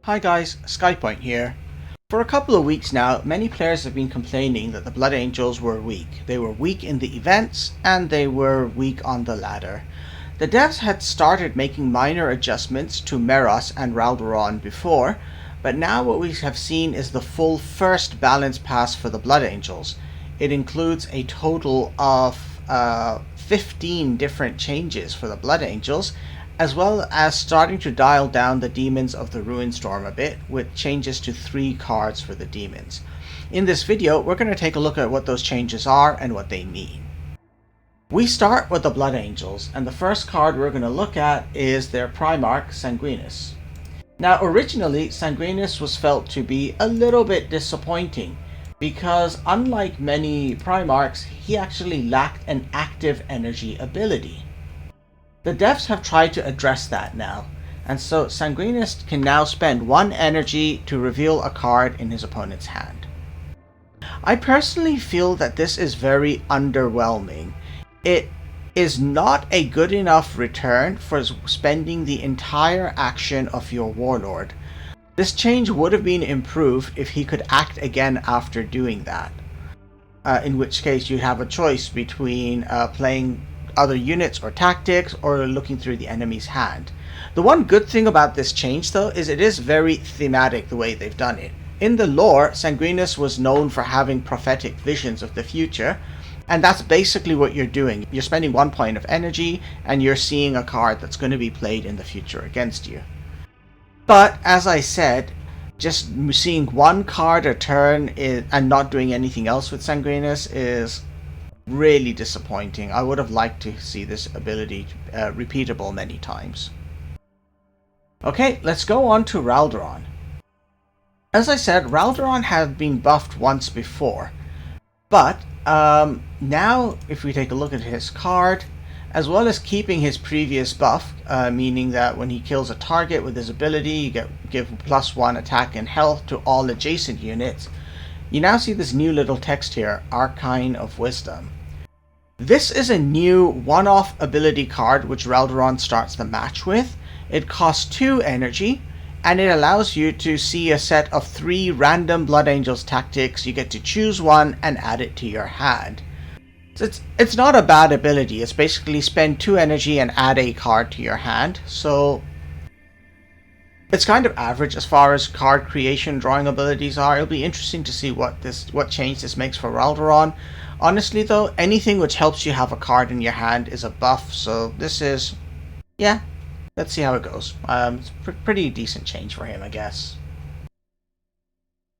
Hi guys, SkyPoint here. For a couple of weeks now, many players have been complaining that the Blood Angels were weak. They were weak in the events, and they were weak on the ladder. The devs had started making minor adjustments to Meros and Raldoron before, but now what we have seen is the full first balance pass for the Blood Angels. It includes a total of 15 different changes for the Blood Angels, as well as starting to dial down the demons of the Ruinstorm a bit, with changes to 3 cards for the demons. In this video, we're going to take a look at what those changes are and what they mean. We start with the Blood Angels, and the first card we're going to look at is their Primarch, Sanguinus. Now, originally, Sanguinus was felt to be a little bit disappointing, because unlike many Primarchs, he actually lacked an active energy ability. The devs have tried to address that now, and so Sanguinus can now spend 1 energy to reveal a card in his opponent's hand. I personally feel that this is very underwhelming. It is not a good enough return for spending the entire action of your Warlord. This change would have been improved if he could act again after doing that, in which case you have a choice between playing other units or tactics, or looking through the enemy's hand. The one good thing about this change though is it is very thematic the way they've done it. In the lore, Sanguinus was known for having prophetic visions of the future, and that's basically what you're doing. You're spending 1 point of energy and you're seeing a card that's going to be played in the future against you. But as I said, just seeing 1 card a turn and not doing anything else with Sanguinus is really disappointing. I would have liked to see this ability repeatable many times. Okay, let's go on to Raldoron. As I said, Raldoron had been buffed once before, but now if we take a look at his card, as well as keeping his previous buff, meaning that when he kills a target with his ability, you give +1 attack and health to all adjacent units, you now see this new little text here, Arcane of Wisdom. This is a new one-off ability card which Raldoron starts the match with. It costs 2 energy, and it allows you to see a set of 3 random Blood Angels tactics. You get to choose one and add it to your hand. So it's not a bad ability. It's basically spend 2 energy and add a card to your hand. So it's kind of average as far as card creation drawing abilities are. It'll be interesting to see what change this makes for Raldoron. Honestly though, anything which helps you have a card in your hand is a buff, so this is, yeah, let's see how it goes. It's a pretty decent change for him, I guess.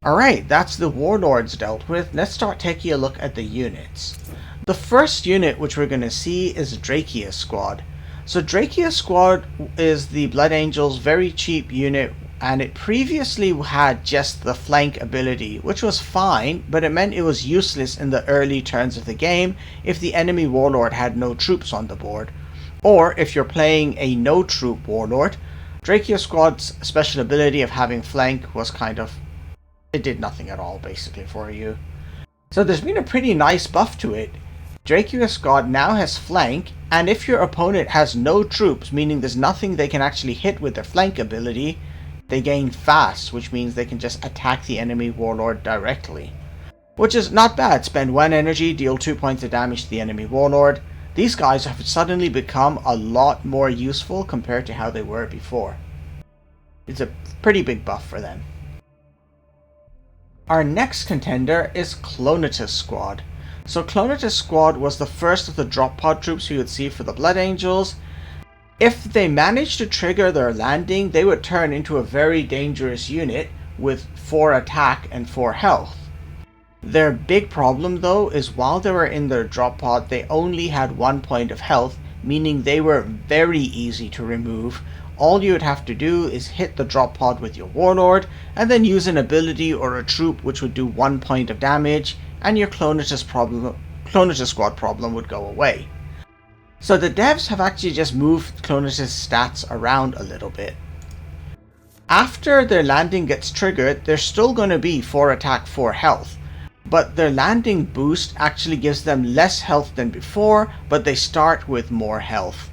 Alright, that's the Warlords dealt with. Let's start taking a look at the units. The first unit which we're going to see is Drakia Squad. So Drakia Squad is the Blood Angels' very cheap unit, and it previously had just the flank ability, which was fine, but it meant it was useless in the early turns of the game if the enemy Warlord had no troops on the board. Or if you're playing a no troop Warlord, Drakia Squad's special ability of having flank was it did nothing at all basically for you. So there's been a pretty nice buff to it. Drakia Squad now has flank, and if your opponent has no troops, meaning there's nothing they can actually hit with their flank ability, they gain fast, which means they can just attack the enemy Warlord directly. Which is not bad. Spend 1 energy, deal 2 points of damage to the enemy Warlord. These guys have suddenly become a lot more useful compared to how they were before. It's a pretty big buff for them. Our next contender is Clonatus Squad. So Clonatus Squad was the first of the drop pod troops we would see for the Blood Angels. If they managed to trigger their landing, they would turn into a very dangerous unit with 4 attack and 4 health. Their big problem though is while they were in their drop pod, they only had 1 point of health, meaning they were very easy to remove. All you would have to do is hit the drop pod with your Warlord, and then use an ability or a troop which would do 1 point of damage, and your Clonatus Squad problem would go away. So the devs have actually just moved Clonatus' stats around a little bit. After their landing gets triggered, they're still going to be 4 attack, 4 health. But their landing boost actually gives them less health than before, but they start with more health.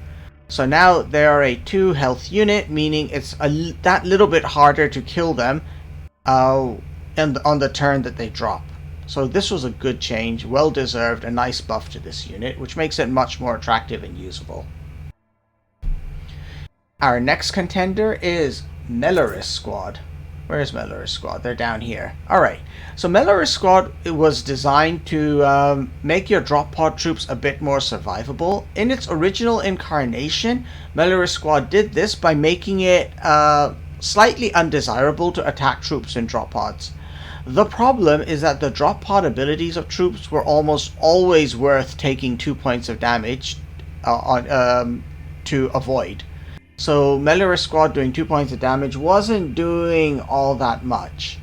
So now they are a 2 health unit, meaning it's that little bit harder to kill them on the turn that they drop. So this was a good change, well deserved, a nice buff to this unit, which makes it much more attractive and usable. Our next contender is Melorus Squad. Where's Melorus Squad? They're down here. Alright, so Melorus Squad was designed to make your drop pod troops a bit more survivable. In its original incarnation, Melorus Squad did this by making it slightly undesirable to attack troops in drop pods. The problem is that the drop pod abilities of troops were almost always worth taking 2 points of damage to avoid. So Melorus Squad doing 2 points of damage wasn't doing all that much.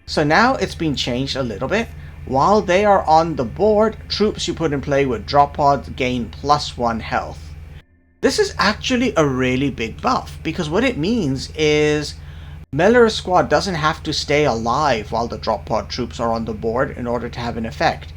So now it's been changed a little bit. While they are on the board, troops you put in play with drop pods gain +1 health. This is actually a really big buff, because what it means is Melorus Squad doesn't have to stay alive while the drop pod troops are on the board in order to have an effect.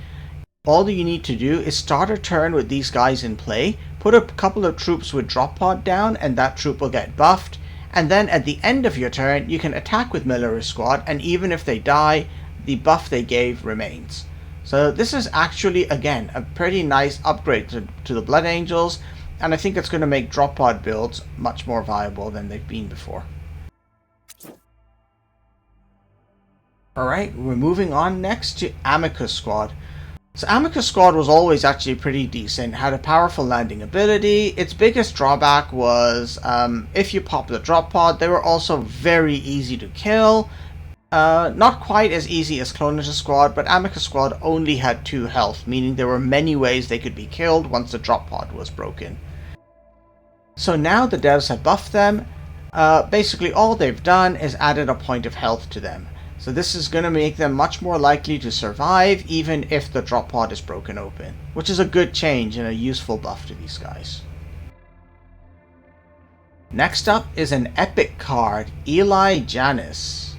All you need to do is start a turn with these guys in play, put a couple of troops with drop pod down, and that troop will get buffed, and then at the end of your turn you can attack with Melorus Squad, and even if they die, the buff they gave remains. So this is actually, again, a pretty nice upgrade to the Blood Angels, and I think it's going to make drop pod builds much more viable than they've been before. Alright, we're moving on next to Amicus Squad. So Amicus Squad was always actually pretty decent, had a powerful landing ability. Its biggest drawback was if you pop the drop pod, they were also very easy to kill. Not quite as easy as Clonitus Squad, but Amicus Squad only had 2 health, meaning there were many ways they could be killed once the drop pod was broken. So now the devs have buffed them. Basically all they've done is added a point of health to them. So this is going to make them much more likely to survive even if the drop pod is broken open, which is a good change and a useful buff to these guys. Next up is an epic card, Eli Janus.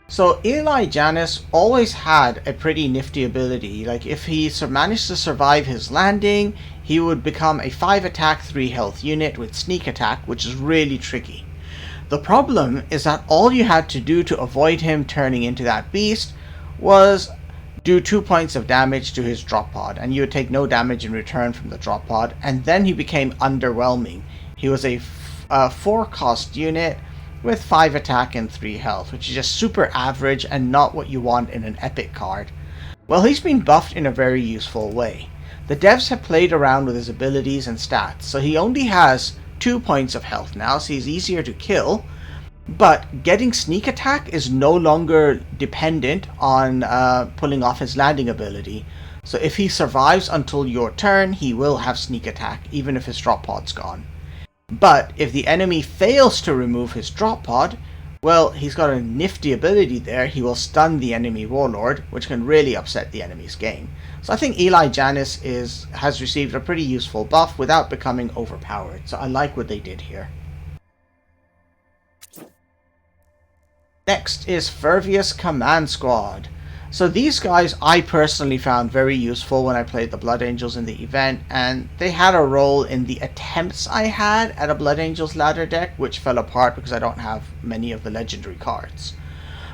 So Eli Janus always had a pretty nifty ability. Like if he managed to survive his landing, he would become a 5 attack 3 health unit with sneak attack, which is really tricky. The problem is that all you had to do to avoid him turning into that beast was do 2 points of damage to his drop pod, and you would take no damage in return from the drop pod, and then he became underwhelming. He was a 4 cost unit with 5 attack and 3 health, which is just super average and not what you want in an epic card. Well, he's been buffed in a very useful way. The devs have played around with his abilities and stats, so he only has 2 points of health now, so he's easier to kill, but getting sneak attack is no longer dependent on pulling off his landing ability. So if he survives until your turn, he will have sneak attack, even if his drop pod's gone. But if the enemy fails to remove his drop pod, well, he's got a nifty ability there. He will stun the enemy Warlord, which can really upset the enemy's game. So I think Eli Janus has received a pretty useful buff without becoming overpowered. So I like what they did here. Next is Fervius Command Squad. So these guys I personally found very useful when I played the Blood Angels in the event, and they had a role in the attempts I had at a Blood Angels ladder deck, which fell apart because I don't have many of the legendary cards.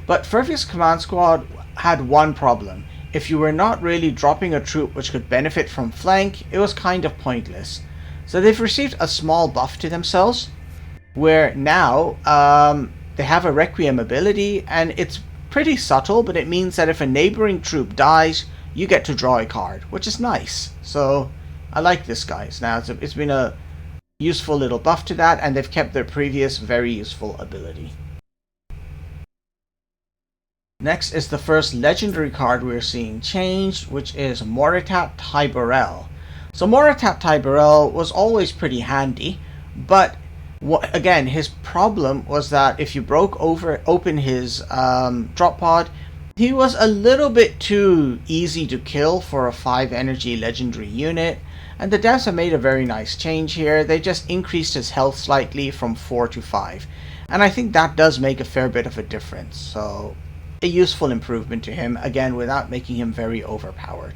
But Fervius Command Squad had one problem. If you were not really dropping a troop which could benefit from flank, it was kind of pointless. So they've received a small buff to themselves, where now they have a Requiem ability, and it's pretty subtle, but it means that if a neighboring troop dies, you get to draw a card, which is nice. So I like this, guys. Now it's been a useful little buff to that, and they've kept their previous very useful ability. Next is the first legendary card we're seeing changed, which is Moritat Tyberel. So Moritat Tyberel was always pretty handy, but again, his problem was that if you broke open his drop pod, he was a little bit too easy to kill for a 5 energy legendary unit, and the devs have made a very nice change here. They just increased his health slightly from 4 to 5, and I think that does make a fair bit of a difference. So a useful improvement to him, again, without making him very overpowered.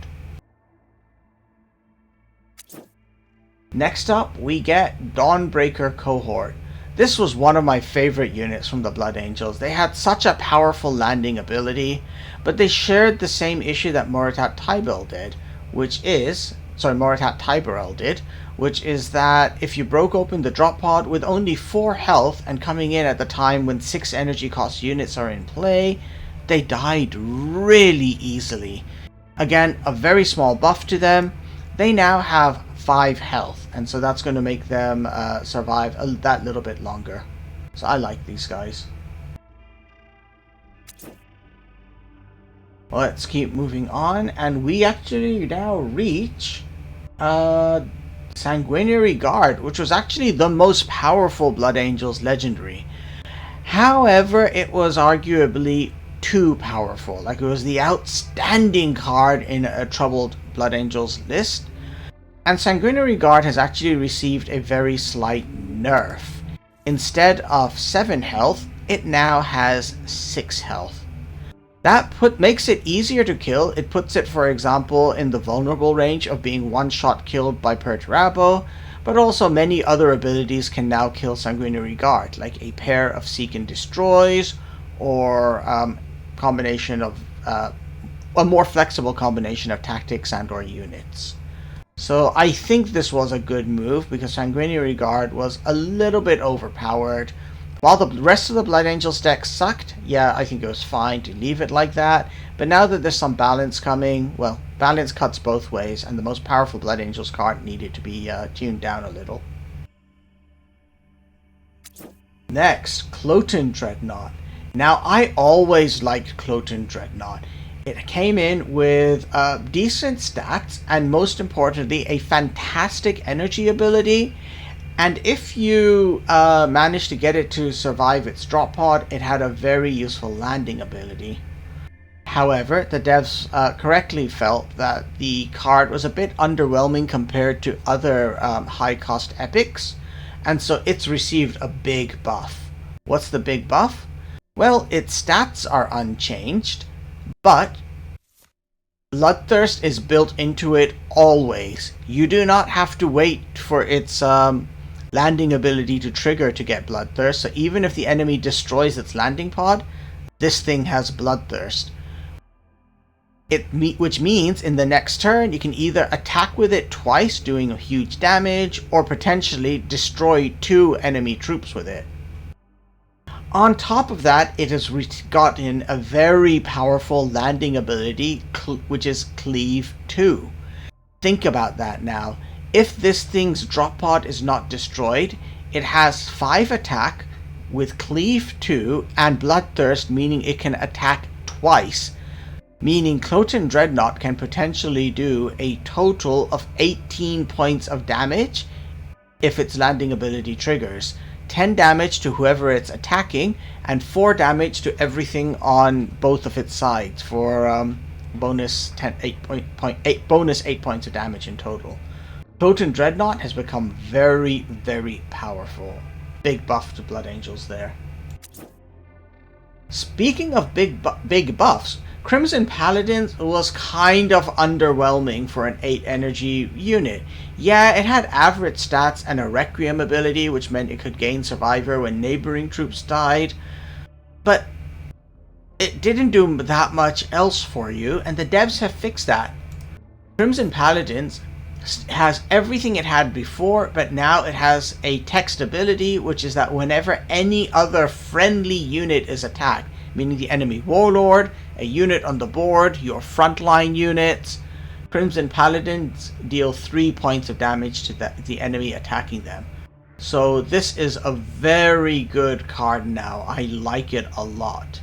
Next up, we get Dawnbreaker Cohort. This was one of my favorite units from the Blood Angels. They had such a powerful landing ability, but they shared the same issue that Moritat Tybel did, Moritat Tyberel did, which is that if you broke open the drop pod with only 4 health and coming in at the time when 6 energy cost units are in play, they died really easily. Again, a very small buff to them. They now have 5 health, and so that's going to make them survive that little bit longer. So I like these guys. Let's keep moving on, and we actually now reach Sanguinary Guard, which was actually the most powerful Blood Angels legendary. However, it was arguably too powerful. Like, it was the outstanding card in a troubled Blood Angels list. And Sanguinary Guard has actually received a very slight nerf. Instead of 7 health, it now has 6 health. That makes it easier to kill. It puts it, for example, in the vulnerable range of being one-shot killed by Perturabo, but also many other abilities can now kill Sanguinary Guard, like a pair of Seek and Destroys, or combination of a more flexible combination of tactics and or units. So I think this was a good move because Sanguinary Guard was a little bit overpowered. While the rest of the Blood Angels deck sucked, yeah, I think it was fine to leave it like that. But now that there's some balance coming, well, balance cuts both ways, and the most powerful Blood Angels card needed to be tuned down a little. Next, Cloten Dreadnought. Now, I always liked Cloten Dreadnought. It came in with decent stats, and most importantly, a fantastic energy ability. And if you managed to get it to survive its drop pod, it had a very useful landing ability. However, the devs correctly felt that the card was a bit underwhelming compared to other high-cost epics, and so it's received a big buff. What's the big buff? Well, its stats are unchanged, but Bloodthirst is built into it always. You do not have to wait for its landing ability to trigger to get Bloodthirst, so even if the enemy destroys its landing pod, this thing has Bloodthirst. Which means in the next turn you can either attack with it twice, doing a huge damage, or potentially destroy 2 enemy troops with it. On top of that, it has gotten a very powerful landing ability, which is Cleave 2. Think about that now. If this thing's drop pod is not destroyed, it has 5 attack with Cleave 2 and Bloodthirst, meaning it can attack twice. Meaning Cloten Dreadnought can potentially do a total of 18 points of damage if its landing ability triggers. 10 damage to whoever it's attacking, and 4 damage to everything on both of its sides for bonus 8 points of damage in total. Cloten Dreadnought has become very, very powerful. Big buff to Blood Angels there. Speaking of big buffs, Crimson Paladins was kind of underwhelming for an 8 energy unit. Yeah, it had average stats and a Requiem ability, which meant it could gain Survivor when neighboring troops died, but it didn't do that much else for you, and the devs have fixed that. Crimson Paladins has everything it had before, but now it has a text ability, which is that whenever any other friendly unit is attacked, meaning the enemy Warlord, a unit on the board, your frontline units, Crimson Paladins deal 3 points of damage to the enemy attacking them. So this is a very good card now. I like it a lot.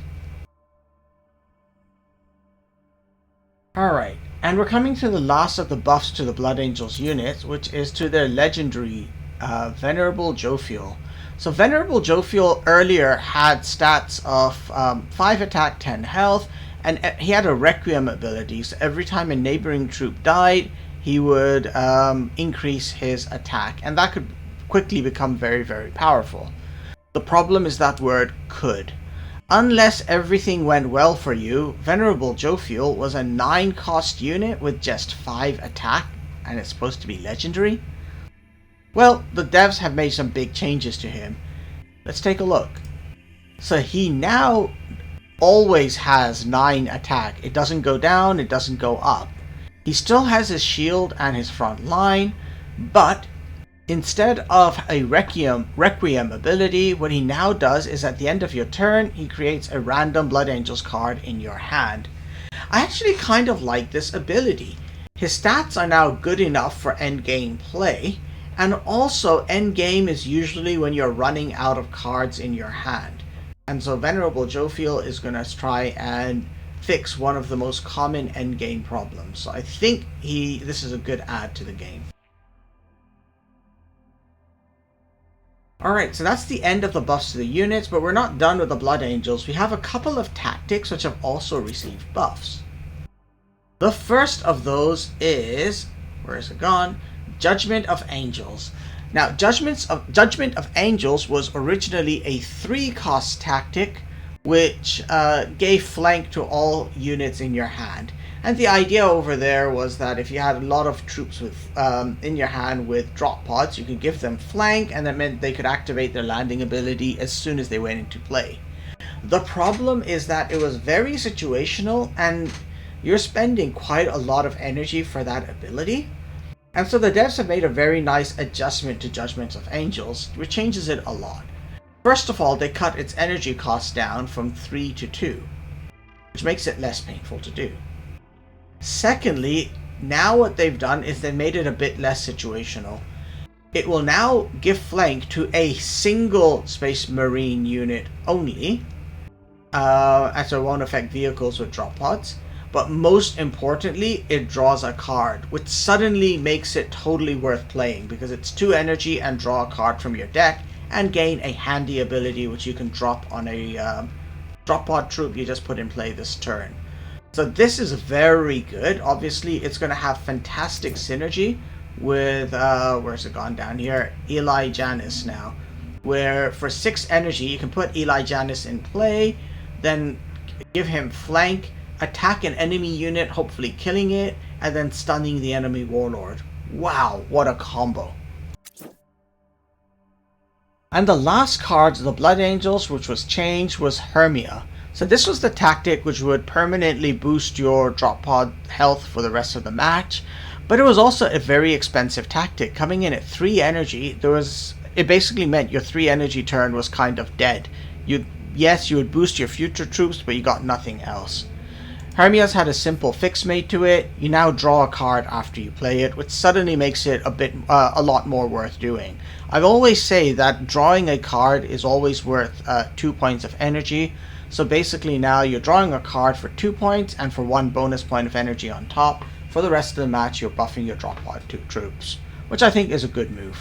Alright, and we're coming to the last of the buffs to the Blood Angels units, which is to their legendary Venerable Jophiel. So Venerable Jophiel earlier had stats of 5 attack, 10 health, and he had a Requiem ability, so every time a neighboring troop died, he would increase his attack, and that could quickly become very, very powerful. The problem is that word could. Unless everything went well for you, Venerable Jophiel was a 9 cost unit with just 5 attack, and it's supposed to be legendary. Well, the devs have made some big changes to him. Let's take a look. So he now always has 9 attack. It doesn't go down, it doesn't go up. He still has his shield and his front line, but instead of a Requiem ability, what he now does is at the end of your turn, he creates a random Blood Angels card in your hand. I actually kind of like this ability. His stats are now good enough for endgame play, and also endgame is usually when you're running out of cards in your hand. And so Venerable Jophiel is going to try and fix one of the most common endgame problems. So I think this is a good add to the game. Alright, so that's the end of the buffs to the units, but we're not done with the Blood Angels. We have a couple of tactics which have also received buffs. The first of those is, where is it gone? Judgment of Angels. Now, Judgment of Angels was originally a 3-cost tactic, which gave flank to all units in your hand. And the idea over there was that if you had a lot of troops with in your hand with drop pods, you could give them flank, and that meant they could activate their landing ability as soon as they went into play. The problem is that it was very situational, and you're spending quite a lot of energy for that ability. And so the devs have made a very nice adjustment to Judgments of Angels, which changes it a lot. First of all, they cut its energy cost down from 3 to 2, which makes it less painful to do. Secondly, now what they've done is they made it a bit less situational. It will now give flank to a single Space Marine unit only, as it won't affect vehicles with drop pods. But most importantly, it draws a card, which suddenly makes it totally worth playing, because it's 2 energy and draw a card from your deck, and gain a handy ability which you can drop on a drop pod troop you just put in play this turn. So this is very good. Obviously, it's going to have fantastic synergy with, where's it gone down here? Eli Janus now. Where for 6 energy, you can put Eli Janus in play, then give him flank, attack an enemy unit, hopefully killing it, and then stunning the enemy warlord. Wow, what a combo. And the last card of the Blood Angels which was changed was Hermia. So this was the tactic which would permanently boost your drop pod health for the rest of the match, but it was also a very expensive tactic. Coming in at 3 energy, it basically meant your 3 energy turn was kind of dead. Yes, you would boost your future troops, but you got nothing else. Hermia's had a simple fix made to it. You now draw a card after you play it, which suddenly makes it a lot more worth doing. I always say that drawing a card is always worth 2 points of energy. So basically now you're drawing a card for 2 points and for 1 bonus point of energy on top. For the rest of the match, you're buffing your drop pod troops, which I think is a good move.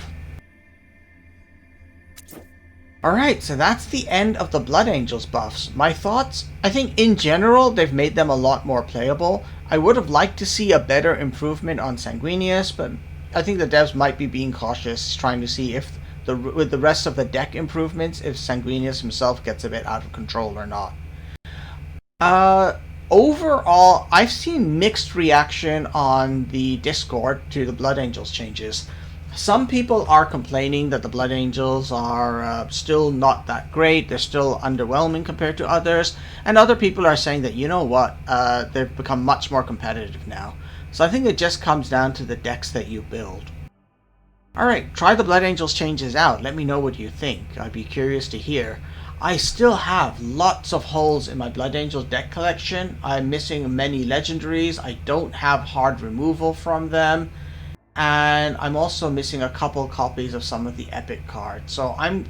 Alright, so that's the end of the Blood Angels buffs. My thoughts? I think in general they've made them a lot more playable. I would have liked to see a better improvement on Sanguinius, but I think the devs might be being cautious, trying to see if with the rest of the deck improvements, if Sanguinius himself gets a bit out of control or not. Overall, I've seen mixed reaction on the Discord to the Blood Angels changes. Some people are complaining that the Blood Angels are still not that great, they're still underwhelming compared to others, and other people are saying that, you know what, they've become much more competitive now. So I think it just comes down to the decks that you build. Alright, try the Blood Angels changes out, let me know what you think, I'd be curious to hear. I still have lots of holes in my Blood Angels deck collection. I'm missing many legendaries, I don't have hard removal from them. And I'm also missing a couple copies of some of the epic cards. So I'm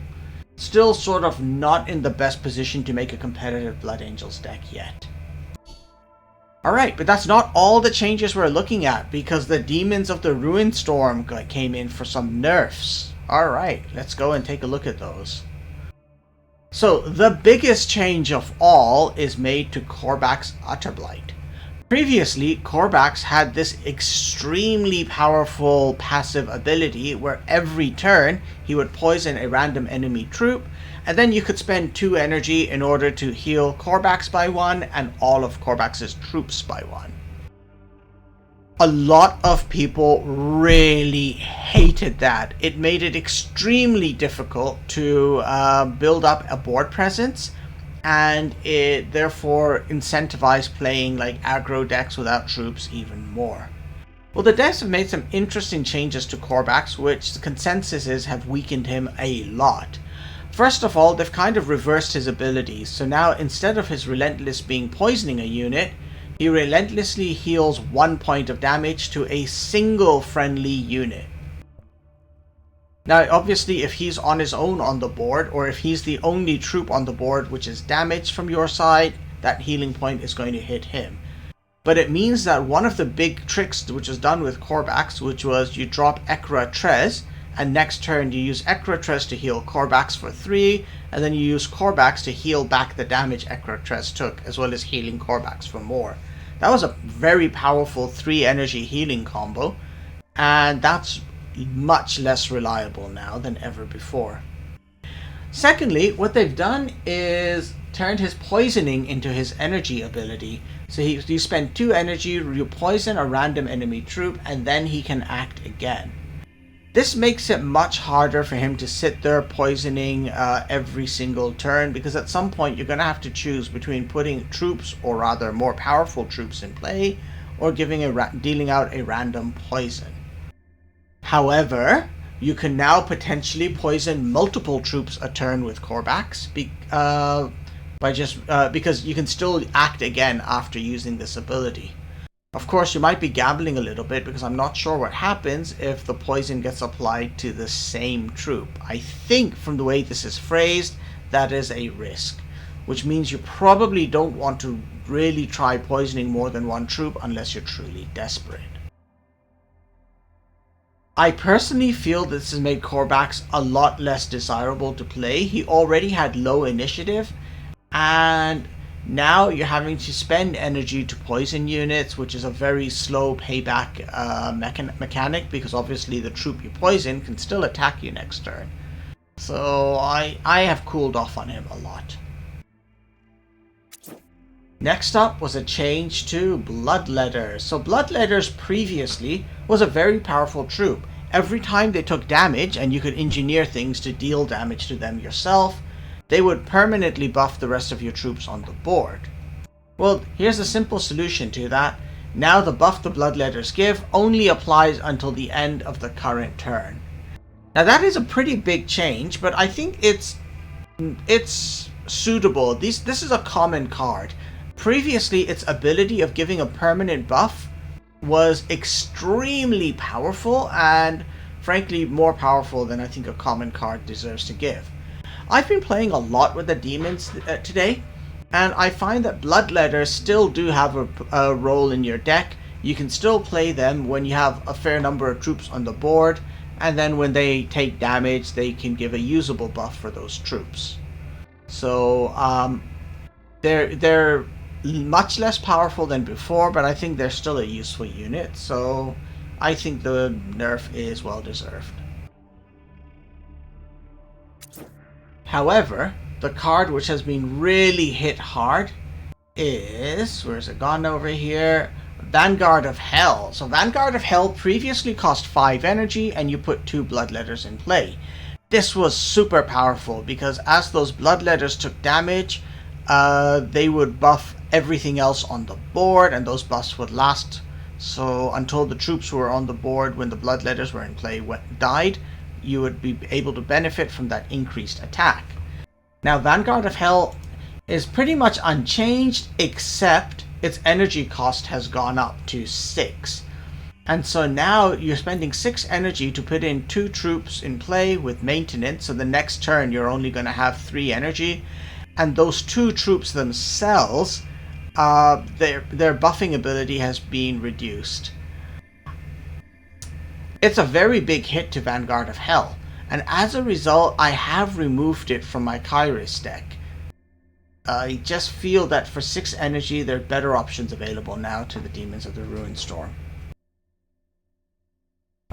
still sort of not in the best position to make a competitive Blood Angels deck yet. Alright, but that's not all the changes we're looking at, because the Demons of the Ruinstorm came in for some nerfs. Alright, let's go and take a look at those. So the biggest change of all is made to Korvax's Utterblight. Previously, Korvax had this extremely powerful passive ability where every turn he would poison a random enemy troop, and then you could spend 2 energy in order to heal Korvax by 1 and all of Korvax's troops by 1. A lot of people really hated that. It made it extremely difficult to build up a board presence, and it therefore incentivized playing like aggro decks without troops even more. Well, the devs have made some interesting changes to Korvax, which the consensus is have weakened him a lot. First of all, they've kind of reversed his abilities, so now instead of his Relentless being poisoning a unit, he relentlessly heals 1 point of damage to a single friendly unit. Now, obviously, if he's on his own on the board, or if he's the only troop on the board which is damaged from your side, that healing point is going to hit him. But it means that one of the big tricks which is done with Korvax, which was you drop Ekra Trez, and next turn you use Ekra Trez to heal Korvax for 3, and then you use Korvax to heal back the damage Ekra Trez took, as well as healing Korvax for more. That was a very powerful 3 energy healing combo, and that's much less reliable now than ever before. Secondly, what they've done is turned his poisoning into his energy ability. So you spend 2 energy, you poison a random enemy troop, and then he can act again. This makes it much harder for him to sit there poisoning every single turn, because at some point you're going to have to choose between putting troops, or rather more powerful troops, in play, or dealing out a random poison. However, you can now potentially poison multiple troops a turn with Korvax, because you can still act again after using this ability. Of course, you might be gambling a little bit, because I'm not sure what happens if the poison gets applied to the same troop. I think from the way this is phrased, that is a risk, which means you probably don't want to really try poisoning more than one troop unless you're truly desperate. I personally feel this has made Korvax a lot less desirable to play. He already had low initiative, and now you're having to spend energy to poison units, which is a very slow payback mechanic, because obviously the troop you poison can still attack you next turn. So I have cooled off on him a lot. Next up was a change to Bloodletters. So Bloodletters previously was a very powerful troop. Every time they took damage, and you could engineer things to deal damage to them yourself, they would permanently buff the rest of your troops on the board. Well, here's a simple solution to that. Now the buff the Bloodletters give only applies until the end of the current turn. Now that is a pretty big change, but I think it's suitable. This is a common card. Previously, its ability of giving a permanent buff was extremely powerful, and frankly more powerful than I think a common card deserves to give. I've been playing a lot with the demons today, and I find that Bloodletters still do have a role in your deck. You can still play them when you have a fair number of troops on the board, and then when they take damage, they can give a usable buff for those troops. So they're much less powerful than before, but I think they're still a useful unit, so I think the nerf is well deserved. However, the card which has been really hit hard is, where's it gone over here? Vanguard of Hell. So Vanguard of Hell previously cost 5 energy, and you put 2 Bloodletters in play. This was super powerful, because as those Bloodletters took damage, they would buff everything else on the board, and those buffs would last so until the troops who were on the board when the Bloodletters were in play died. You would be able to benefit from that increased attack. Now Vanguard of Hell is pretty much unchanged, except its energy cost has gone up to 6. And so now you're spending 6 energy to put in 2 troops in play with maintenance, so the next turn you're only going to have 3 energy. And those 2 troops themselves, their buffing ability has been reduced. It's a very big hit to Vanguard of Hell, and as a result, I have removed it from my Kairos deck. I just feel that for 6 energy, there are better options available now to the Demons of the Ruinstorm.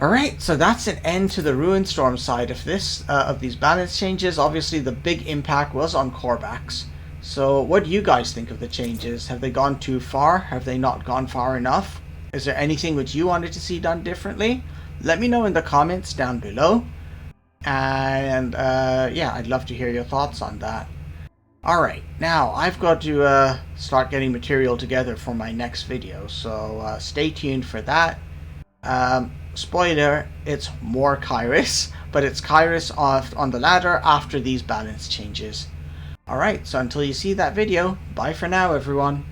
Alright, so that's an end to the Ruinstorm side of this, of these balance changes. Obviously, the big impact was on Korvax. So what do you guys think of the changes? Have they gone too far? Have they not gone far enough? Is there anything which you wanted to see done differently? Let me know in the comments down below. And yeah, I'd love to hear your thoughts on that. Alright, now I've got to start getting material together for my next video, so stay tuned for that. Spoiler, it's more Kyrus, but it's Kyrus on the ladder after these balance changes. Alright, so until you see that video, bye for now everyone.